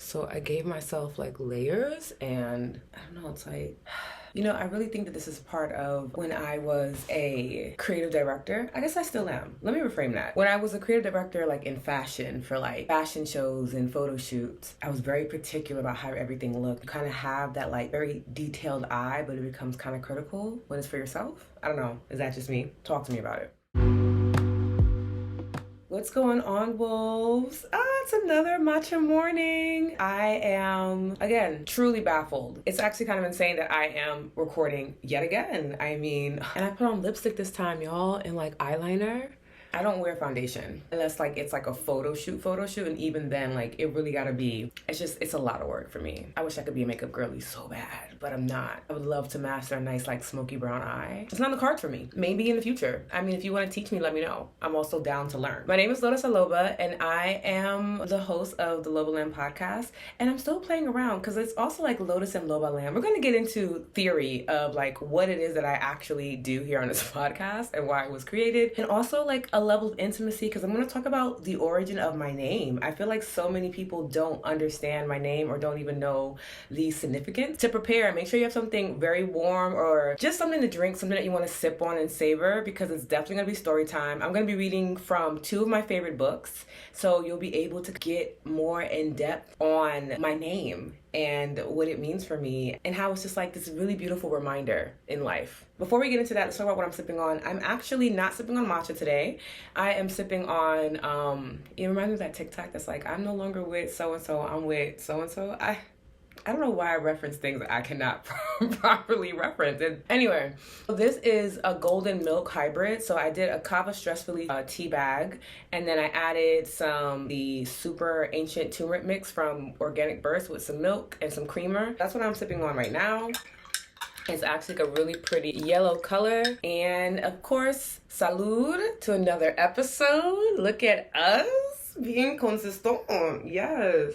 So I gave myself like layers, and I don't know, it's like, you know, I really think that this is part of when I was a creative director. I guess I still am. Let me reframe that. When I was a creative director, like in fashion, for like fashion shows and photo shoots, I was very particular about how everything looked. You kind of have that like very detailed eye, but it becomes kind of critical when it's for yourself. I don't know. Is that just me? Talk to me about it. What's going on, wolves? It's another matcha morning. I am, again, truly baffled. It's actually kind of insane that I am recording yet again. I mean, and I put on lipstick this time, y'all, and like eyeliner. I don't wear foundation unless like it's like a photo shoot, and even then, like it really gotta be, it's a lot of work for me. I wish I could be a makeup girly so bad, but I'm not. I would love to master a nice like smoky brown eye. It's not on the card for me. Maybe in the future. I mean, if you want to teach me, let me know. I'm also down to learn. My name is Lotus Aloba, and I am the host of the Loba Land podcast, and I'm still playing around because it's also like Lotus and Loba Land. We're going to get into theory of like what it is that I actually do here on this podcast and why it was created, and also like a level of intimacy, because I'm going to talk about the origin of my name. I feel like so many people don't understand my name or don't even know the significance. To prepare, make sure you have something very warm or just something to drink, something that you want to sip on and savor, because it's definitely going to be story time. I'm going to be reading from 2 of my favorite books, so you'll be able to get more in depth on my name and what it means for me, and how it's just like this really beautiful reminder in life. Before we get into that, let's talk about what I'm sipping on. I'm actually not sipping on matcha today. I am sipping on, it reminds me of that TikTok that's like, I'm no longer with so-and-so, I'm with so-and-so. I don't know why I reference things that I cannot properly reference. And anyway, this is a golden milk hybrid. So I did a kava stress relief tea bag, and then I added the super ancient turmeric mix from Organic Burst with some milk and some creamer. That's what I'm sipping on right now. It's actually like a really pretty yellow color. And of course, salud to another episode. Look at us being consistent. Yes.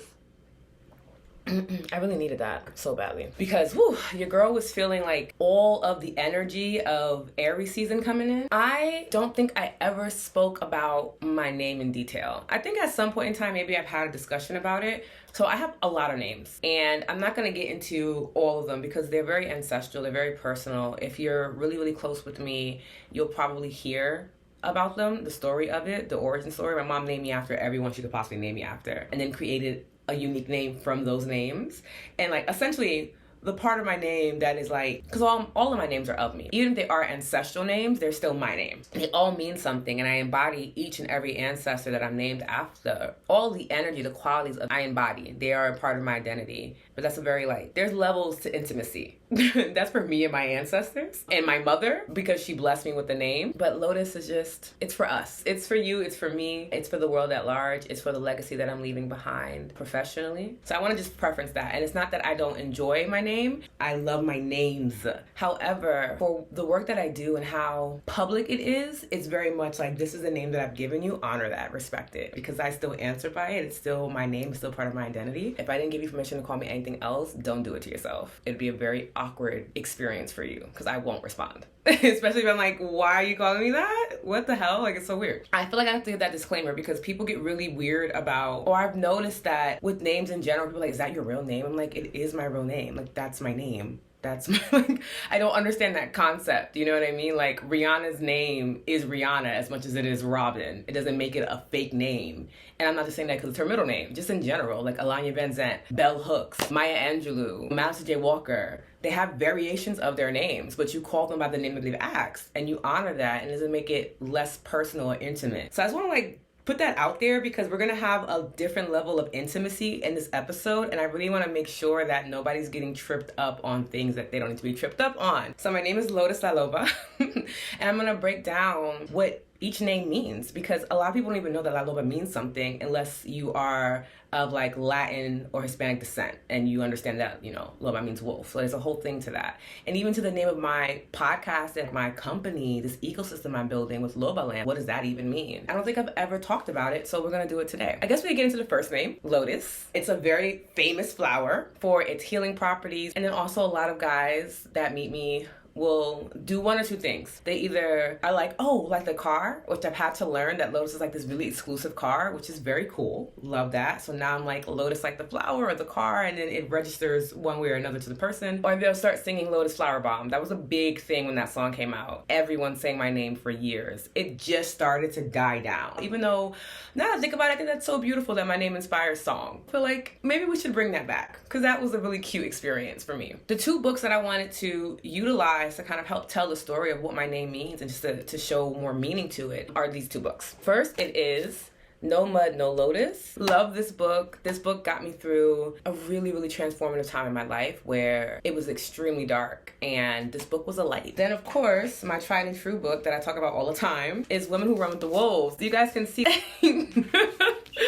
I really needed that so badly, because your girl was feeling like all of the energy of Aries season coming in. I don't think I ever spoke about my name in detail. I think at some point in time, maybe I've had a discussion about it. So I have a lot of names, and I'm not going to get into all of them because they're very ancestral, they're very personal. If you're really, really close with me, you'll probably hear about them, the story of it, the origin story. My mom named me after everyone she could possibly name me after, and then created a unique name from those names. And like essentially the part of my name that is like, because all of my names are of me. Even if they are ancestral names, they're still my name. They all mean something, and I embody each and every ancestor that I'm named after. All the energy, the qualities I embody, they are a part of my identity. But that's a very like, there's levels to intimacy. That's for me and my ancestors and my mother, because she blessed me with the name. But Lotus is just, it's for us. It's for you, it's for me, it's for the world at large, it's for the legacy that I'm leaving behind professionally. So I want to just preference that. And it's not that I don't enjoy my name. I love my names. However, for the work that I do and how public it is, it's very much like, this is the name that I've given you, honor that, respect it. Because I still answer by it. It's still my name, it's still part of my identity. If I didn't give you permission to call me anything else, don't do it to yourself. It'd be a very awkward experience for you, because I won't respond. Especially if I'm like, why are you calling me that? What the hell? Like, it's so weird. I feel like I have to get that disclaimer, because people get really weird about, or I've noticed that with names in general, people are like, is that your real name? I'm like, it is my real name. Like, that's my name. That's my, like, I don't understand that concept. You know what I mean? Like, Rihanna's name is Rihanna as much as it is Robin. It doesn't make it a fake name. And I'm not just saying that because it's her middle name. Just in general, like Alanya Van Zant, Bell Hooks, Maya Angelou, Master J. Walker. They have variations of their names, but you call them by the name that they've asked, and you honor that, and it doesn't make it less personal or intimate. So I just want to like put that out there, because we're gonna have a different level of intimacy in this episode, and I really want to make sure that nobody's getting tripped up on things that they don't need to be tripped up on. So my name is Lotus Aloba, and I'm gonna break down what each name means, because a lot of people don't even know that Aloba means something unless you are of like Latin or Hispanic descent and you understand that, you know, Loba means wolf. So there's a whole thing to that. And even to the name of my podcast and my company, this ecosystem I'm building with Loba Land, what does that even mean? I don't think I've ever talked about it, so we're gonna do it today. I guess we get into the first name, Lotus. It's a very famous flower for its healing properties, and then also a lot of guys that meet me will do one or two things. They either are like, oh, like the car, which I've had to learn that Lotus is like this really exclusive car, which is very cool. Love that. So now I'm like, Lotus like the flower or the car, and then it registers one way or another to the person. Or they'll start singing Lotus Flower Bomb. That was a big thing when that song came out. Everyone sang my name for years. It just started to die down. Even though, now that I think about it, I think that's so beautiful that my name inspires song. I feel like maybe we should bring that back, because that was a really cute experience for me. The two books that I wanted to utilize to kind of help tell the story of what my name means and just to show more meaning to it are these two books. First, it is No Mud, No Lotus. Love this book. This book got me through a really, really transformative time in my life where it was extremely dark, and this book was a light. Then, of course, my tried and true book that I talk about all the time is Women Who Run with the Wolves. You guys can see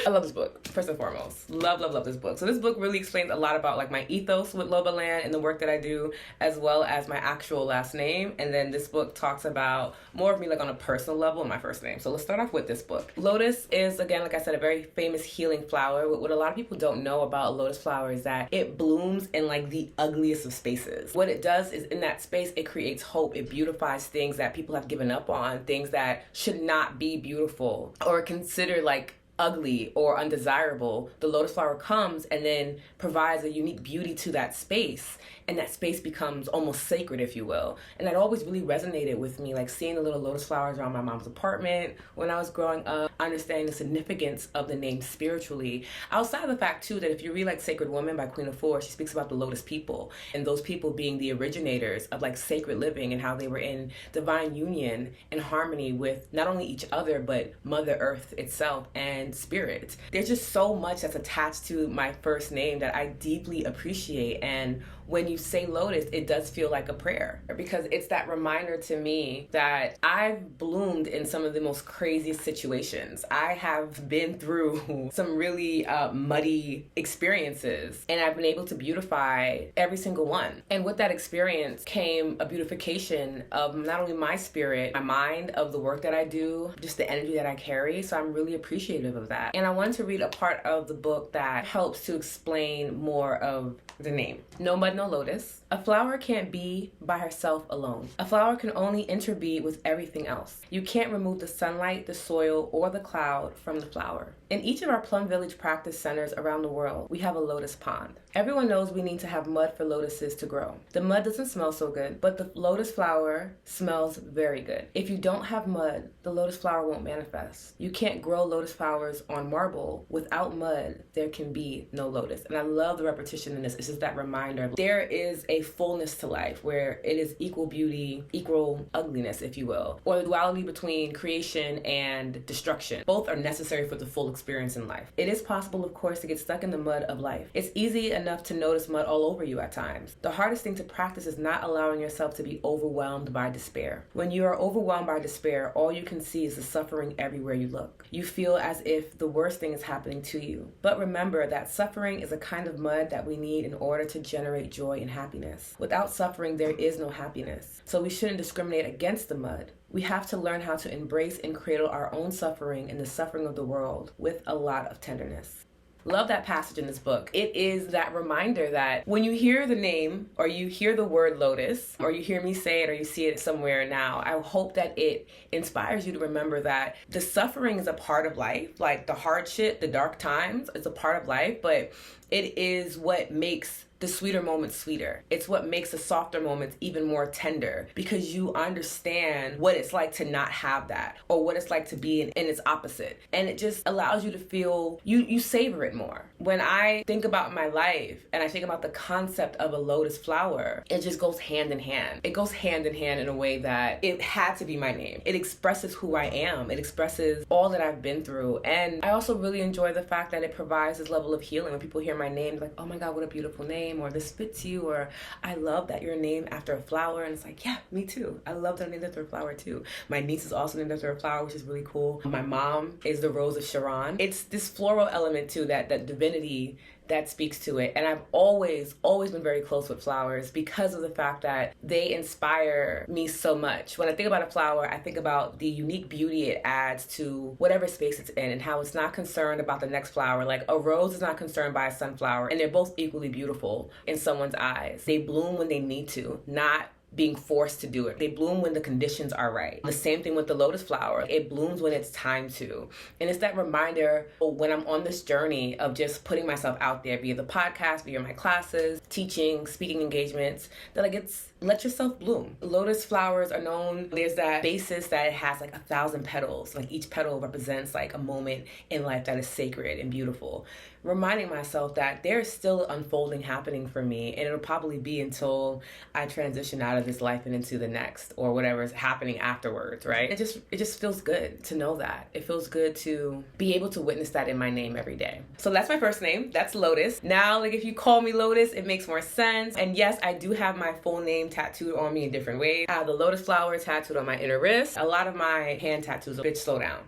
I love this book, first and foremost. Love, love, love this book. So this book really explains a lot about like my ethos with Loba Land and the work that I do, as well as my actual last name. And then this book talks about more of me like on a personal level and my first name. So let's start off with this book. Lotus is, again, like I said, a very famous healing flower. What a lot of people don't know about a lotus flower is that it blooms in like the ugliest of spaces. What it does is in that space, it creates hope. It beautifies things that people have given up on, things that should not be beautiful or considered like ugly or undesirable. The lotus flower comes and then provides a unique beauty to that space, and that space becomes almost sacred, if you will. And that always really resonated with me, like seeing the little lotus flowers around my mom's apartment when I was growing up, understanding the significance of the name spiritually. Outside of the fact too that if you read like Sacred Woman by Queen Afua, she speaks about the lotus people and those people being the originators of like sacred living and how they were in divine union and harmony with not only each other but Mother Earth itself and spirit. There's just so much that's attached to my first name that I deeply appreciate, and when you say Lotus, it does feel like a prayer, because it's that reminder to me that I've bloomed in some of the most craziest situations. I have been through some really muddy experiences, and I've been able to beautify every single one. And with that experience came a beautification of not only my spirit, my mind, of the work that I do, just the energy that I carry. So I'm really appreciative of that. And I wanted to read a part of the book that helps to explain more of the name. No Mud, No Lotus. A flower can't be by herself alone. A flower can only interbe with everything else. You can't remove the sunlight, the soil, or the cloud from the flower. In each of our Plum Village practice centers around the world, we have a lotus pond. Everyone knows we need to have mud for lotuses to grow. The mud doesn't smell so good, but the lotus flower smells very good. If you don't have mud, the lotus flower won't manifest. You can't grow lotus flowers on marble. Without mud, there can be no lotus. And I love the repetition in this. It's just that reminder. There is a fullness to life where it is equal beauty, equal ugliness, if you will, or the duality between creation and destruction. Both are necessary for the full experience in life. It is possible, of course, to get stuck in the mud of life. It's easy enough to notice mud all over you at times. The hardest thing to practice is not allowing yourself to be overwhelmed by despair. When you are overwhelmed by despair, all you can see is the suffering everywhere you look. You feel as if the worst thing is happening to you. But remember that suffering is a kind of mud that we need in order to generate joy and happiness. Without suffering, there is no happiness. So we shouldn't discriminate against the mud. We have to learn how to embrace and cradle our own suffering and the suffering of the world with a lot of tenderness. Love that passage in this book. It is that reminder that when you hear the name or you hear the word lotus or you hear me say it or you see it somewhere now, I hope that it inspires you to remember that the suffering is a part of life. Like the hardship, the dark times is a part of life, but it is what makes the sweeter moments sweeter. It's what makes the softer moments even more tender, because you understand what it's like to not have that, or what it's like to be in its opposite. And it just allows you to feel, you savor it more. When I think about my life and I think about the concept of a lotus flower, it just goes hand in hand. It goes hand in hand in a way that it had to be my name. It expresses who I am. It expresses all that I've been through. And I also really enjoy the fact that it provides this level of healing. When people hear my name, like, oh my God, what a beautiful name, or this fits you, or I love that you're named after a flower. And it's like, yeah, me too. I love that I'm named after a flower too. My niece is also named after a flower, which is really cool. My mom is the Rose of Sharon. It's this floral element too, that divinity that speaks to it. And I've always been very close with flowers because of the fact that they inspire me so much. When I think about a flower, I think about the unique beauty it adds to whatever space it's in, and how it's not concerned about the next flower. Like a rose is not concerned by a sunflower, and they're both equally beautiful in someone's eyes. They bloom when they need to, not being forced to do it. They bloom when the conditions are right. The same thing with the lotus flower. It blooms when it's time to. And it's that reminder when I'm on this journey of just putting myself out there via the podcast, via my classes, teaching, speaking engagements, that like let yourself bloom. Lotus flowers are known, there's that basis that it has like 1,000 petals. Like each petal represents like a moment in life that is sacred and beautiful. Reminding myself that there is still unfolding happening for me, and it'll probably be until I transition out of this life and into the next, or whatever is happening afterwards, right? It just feels good to know that. It feels good to be able to witness that in my name every day. So that's my first name. That's Lotus. Now, like if you call me Lotus, it makes more sense. And yes, I do have my full name tattooed on me in different ways. I have the lotus flower tattooed on my inner wrist. A lot of my hand tattoos are, bitch, slow down.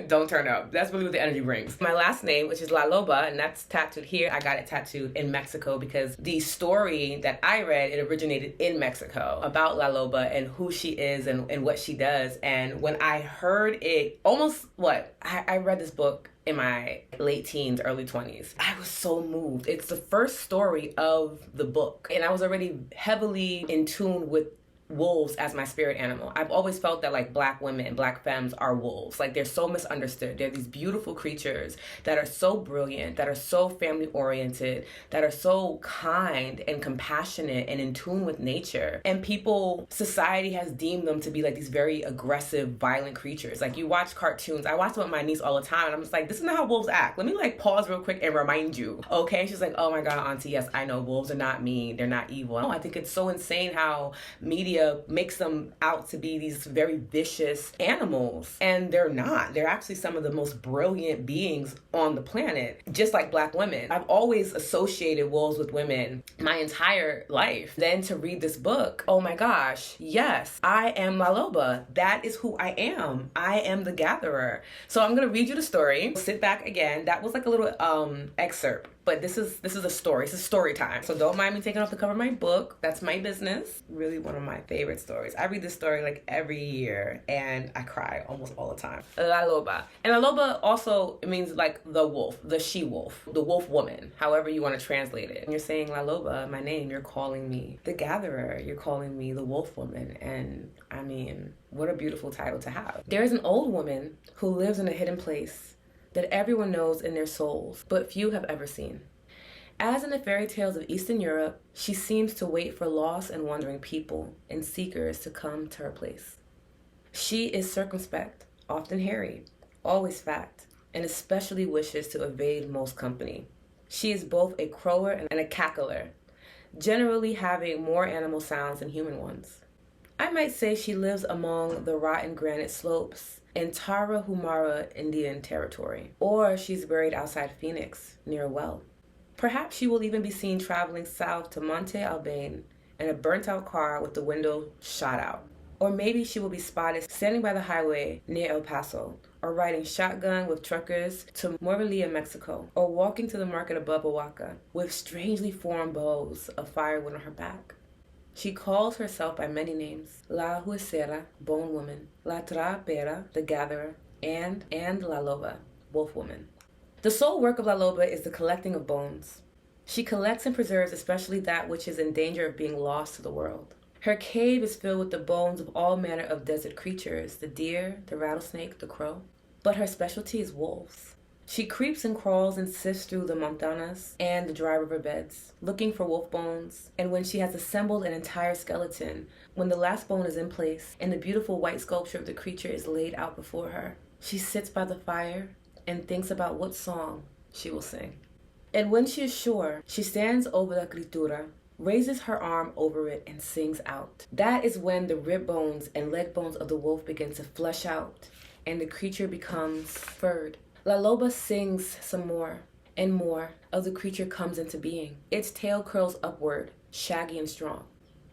Don't turn up. That's really what the energy brings. My last name, which is La Loba, and that's tattooed here. I got it tattooed in Mexico because the story that I read, it originated in Mexico about La Loba and who she is and what she does. And when I heard it, I read this book in my late teens, early 20s. I was so moved. It's the first story of the book. And I was already heavily in tune with wolves as my spirit animal. I've always felt that like Black women, Black femmes are wolves. Like they're so misunderstood. They're these beautiful creatures that are so brilliant, that are so family oriented, that are so kind and compassionate and in tune with nature. And society has deemed them to be like these very aggressive, violent creatures. Like you watch cartoons. I watch them with my niece all the time, and I'm just like, this is not how wolves act. Let me like pause real quick and remind you. Okay? She's like, oh my God, Auntie, yes, I know wolves are not mean. They're not evil. No, I think it's so insane how media makes them out to be these very vicious animals, and they're not. They're actually some of the most brilliant beings on the planet, just like Black women. I've always associated wolves with women my entire life. Then to read this book, oh my gosh, yes, I am La Loba. That is who I am. I am the gatherer. So I'm gonna read you the story. Sit back again. That was like a little excerpt. But this is a story. It's a story time. So don't mind me taking off the cover of my book. That's my business. Really one of my favorite stories. I read this story like every year and I cry almost all the time. La Loba. And La Loba also means like the wolf, the she-wolf, the wolf woman, however you want to translate it. And you're saying La Loba, my name, you're calling me the gatherer. You're calling me the wolf woman. And I mean, what a beautiful title to have. There is an old woman who lives in a hidden place that everyone knows in their souls, but few have ever seen. As in the fairy tales of Eastern Europe, she seems to wait for lost and wandering people and seekers to come to her place. She is circumspect, often harried, always fat, and especially wishes to evade most company. She is both a crower and a cackler, generally having more animal sounds than human ones. I might say she lives among the rotten granite slopes in Tarahumara Indian Territory, or she's buried outside Phoenix, near a well. Perhaps she will even be seen traveling south to Monte Albán in a burnt-out car with the window shot out. Or maybe she will be spotted standing by the highway near El Paso, or riding shotgun with truckers to Morelia, Mexico, or walking to the market above Oaxaca with strangely formed bows of firewood on her back. She calls herself by many names: La Huesera, Bone Woman; La Trapera, the Gatherer; and La Loba, Wolf Woman. The sole work of La Loba is the collecting of bones. She collects and preserves especially that which is in danger of being lost to the world. Her cave is filled with the bones of all manner of desert creatures, the deer, the rattlesnake, the crow. But her specialty is wolves. She creeps and crawls and sifts through the montanas and the dry river beds, looking for wolf bones. And when she has assembled an entire skeleton, when the last bone is in place and the beautiful white sculpture of the creature is laid out before her, she sits by the fire and thinks about what song she will sing. And when she is sure, she stands over the criatura, raises her arm over it, and sings out. That is when the rib bones and leg bones of the wolf begin to flesh out, and the creature becomes furred. La Loba sings some more, and more of the creature comes into being. Its tail curls upward, shaggy and strong.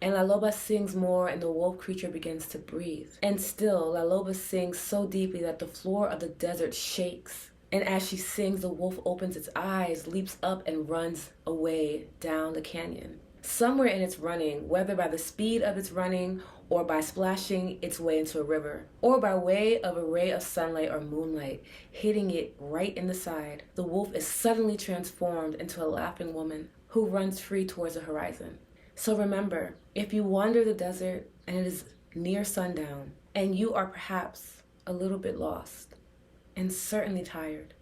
And La Loba sings more, and the wolf creature begins to breathe. And still, La Loba sings so deeply that the floor of the desert shakes. And as she sings, the wolf opens its eyes, leaps up, and runs away down the canyon. Somewhere in its running, whether by the speed of its running or by splashing its way into a river, or by way of a ray of sunlight or moonlight hitting it right in the side, the wolf is suddenly transformed into a laughing woman who runs free towards the horizon. So remember, if you wander the desert and it is near sundown and you are perhaps a little bit lost and certainly tired,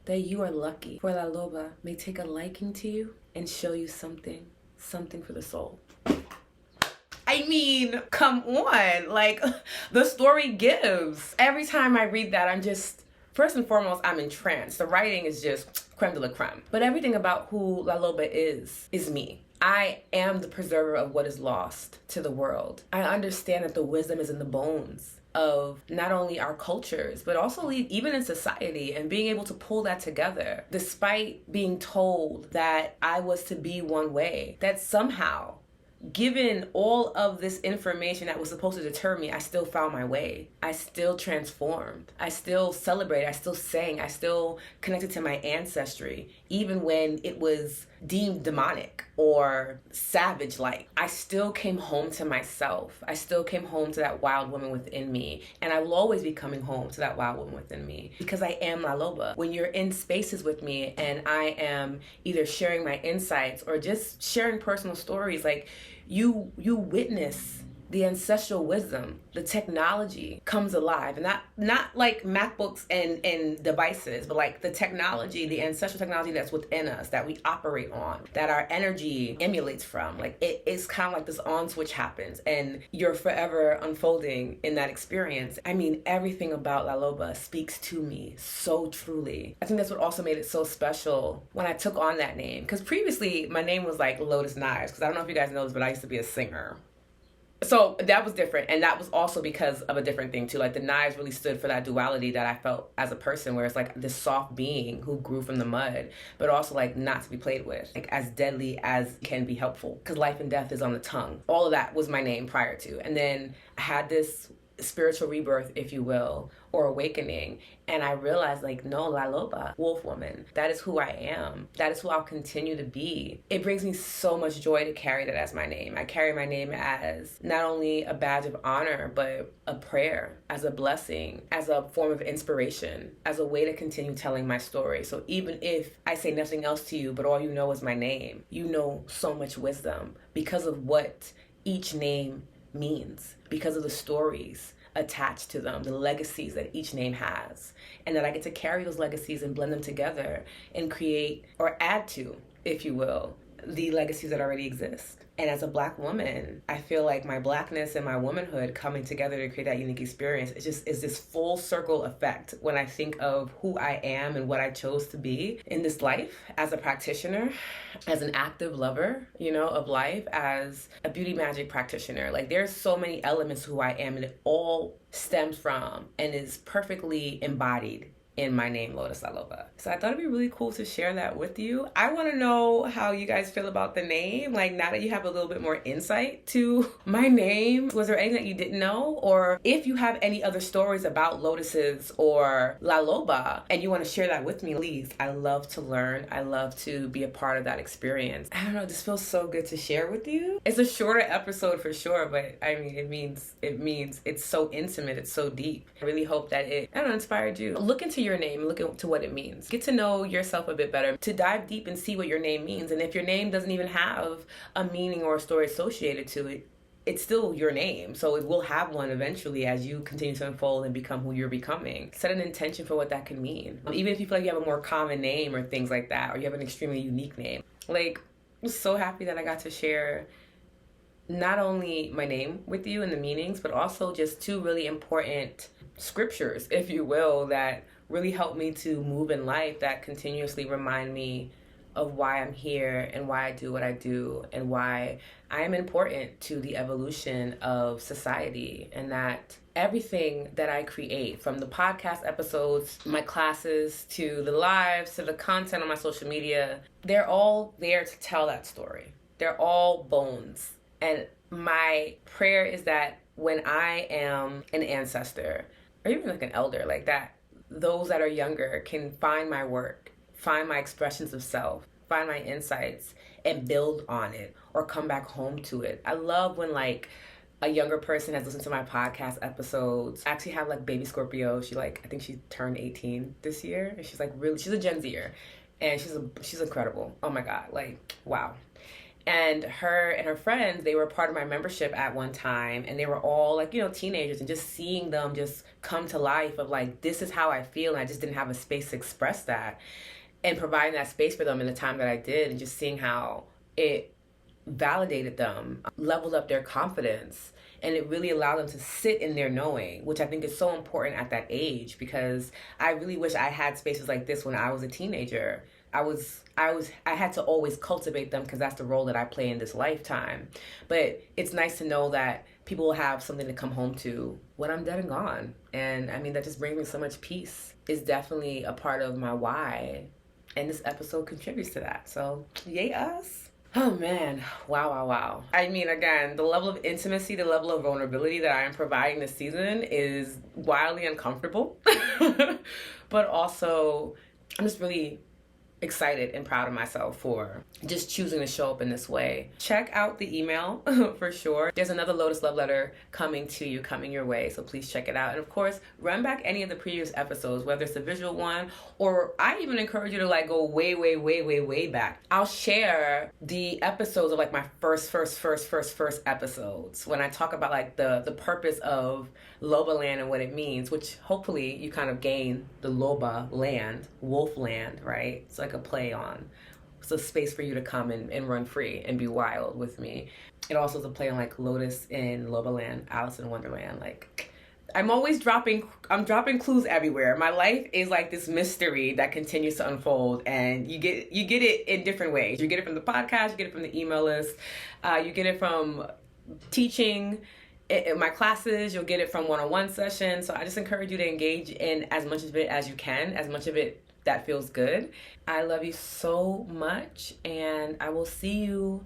that you are lucky, for La Loba may take a liking to you and show you something for the soul. I mean, come on, like, the story gives. Every time I read that, I'm just, first and foremost, I'm entranced. The writing is just creme de la creme. But everything about who La Loba is me. I am the preserver of what is lost to the world. I understand that the wisdom is in the bones of not only our cultures, but also even in society, and being able to pull that together, despite being told that I was to be one way, that somehow, given all of this information that was supposed to deter me, I still found my way. I still transformed. I still celebrated. I still sang. I still connected to my ancestry, even when it was deemed demonic or savage-like. I still came home to myself. I still came home to that wild woman within me. And I will always be coming home to that wild woman within me, because I am La Loba. When you're in spaces with me and I am either sharing my insights or just sharing personal stories, like, you witness the ancestral wisdom, the technology comes alive. And not like MacBooks and devices, but like the technology, the ancestral technology that's within us, that we operate on, that our energy emulates from. Like, it's kind of like this on switch happens and you're forever unfolding in that experience. I mean, everything about La Loba speaks to me so truly. I think that's what also made it so special when I took on that name. Because previously my name was like Lotus Knives, because I don't know if you guys know this, but I used to be a singer. So that was different, and that was also because of a different thing too. Like, the knives really stood for that duality that I felt as a person, where it's like this soft being who grew from the mud, but also like not to be played with, like as deadly as can be helpful, because life and death is on the tongue. All of that was my name prior to, and then I had this spiritual rebirth, if you will, or awakening, and I realized, like, no, La Loba, wolf woman, that is who I am. That is who I'll continue to be. It brings me so much joy to carry that as my name. I carry my name as not only a badge of honor, but a prayer, as a blessing, as a form of inspiration, as a way to continue telling my story. So even if I say nothing else to you, but all you know is my name, you know so much wisdom because of what each name means, because of the stories attached to them, the legacies that each name has, and that I get to carry those legacies and blend them together and create, or add to, if you will, the legacies that already exist. And as a Black woman, I feel like my Blackness and my womanhood coming together to create that unique experience is this full circle effect when I think of who I am and what I chose to be in this life as a practitioner, as an active lover, of life, as a beauty magic practitioner. Like, there's so many elements who I am, and it all stems from and is perfectly embodied in my name, Lotus La Loba. So I thought it'd be really cool to share that with you. I want to know how you guys feel about the name. Like, now that you have a little bit more insight to my name, was there anything that you didn't know? Or if you have any other stories about lotuses or La Loba and you want to share that with me, please. I love to learn. I love to be a part of that experience. I don't know, this feels so good to share with you. It's a shorter episode for sure, but I mean, it means it's so intimate, it's so deep. I really hope that it, inspired you. Look into your name, look into what it means. Get to know yourself a bit better, to dive deep and see what your name means. And if your name doesn't even have a meaning or a story associated to it, it's still your name. So it will have one eventually as you continue to unfold and become who you're becoming. Set an intention for what that can mean. Even if you feel like you have a more common name or things like that, or you have an extremely unique name. Like, I'm so happy that I got to share not only my name with you and the meanings, but also just two really important scriptures, if you will, that really helped me to move in life, that continuously remind me of why I'm here and why I do what I do and why I am important to the evolution of society, and that everything that I create, from the podcast episodes, my classes, to the lives, to the content on my social media, they're all there to tell that story. They're all bones. And my prayer is that when I am an ancestor, or even like an elder, like that, those that are younger can find my work, find my expressions of self, find my insights, and build on it or come back home to it. I love when like a younger person has listened to my podcast episodes. I actually have like baby Scorpio. I think she turned 18 this year, and she's like she's a Gen Zer, and she's incredible. Oh my God, like, wow. And her and her friends, they were part of my membership at one time, and they were all like, teenagers, and just seeing them just come to life of like, this is how I feel, and I just didn't have a space to express that, and providing that space for them in the time that I did, and just seeing how it validated them, leveled up their confidence, and it really allowed them to sit in their knowing, which I think is so important at that age, because I really wish I had spaces like this when I was a teenager. I had to always cultivate them because that's the role that I play in this lifetime. But it's nice to know that people will have something to come home to when I'm dead and gone. And I mean, that just brings me so much peace. It's definitely a part of my why. And this episode contributes to that. So yay us. Oh man, wow. I mean, again, the level of intimacy, the level of vulnerability that I am providing this season is wildly uncomfortable. But also, I'm just really excited and proud of myself for just choosing to show up in this way. Check out the email for sure. There's another Lotus Love Letter coming your way, so please check it out. And of course, run back any of the previous episodes, whether it's the visual one, or I even encourage you to like go way back. I'll share the episodes of like my first episodes when I talk about like the purpose of Loba land and what it means, which hopefully you kind of gain the Loba land, wolf land, right? It's like a play on. It's a space for you to come and run free and be wild with me. It also is a play on like Lotus in Loba land, Alice in Wonderland. Like I'm dropping clues everywhere. My life is like this mystery that continues to unfold, and you get it in different ways. You get it from the podcast, you get it from the email list, you get it from teaching in my classes, you'll get it from one-on-one sessions. So I just encourage you to engage in as much of it as you can, as much of it that feels good. I love you so much, and I will see you,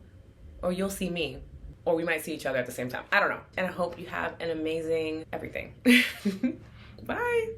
or you'll see me, or we might see each other at the same time. I don't know. And I hope you have an amazing everything. Bye.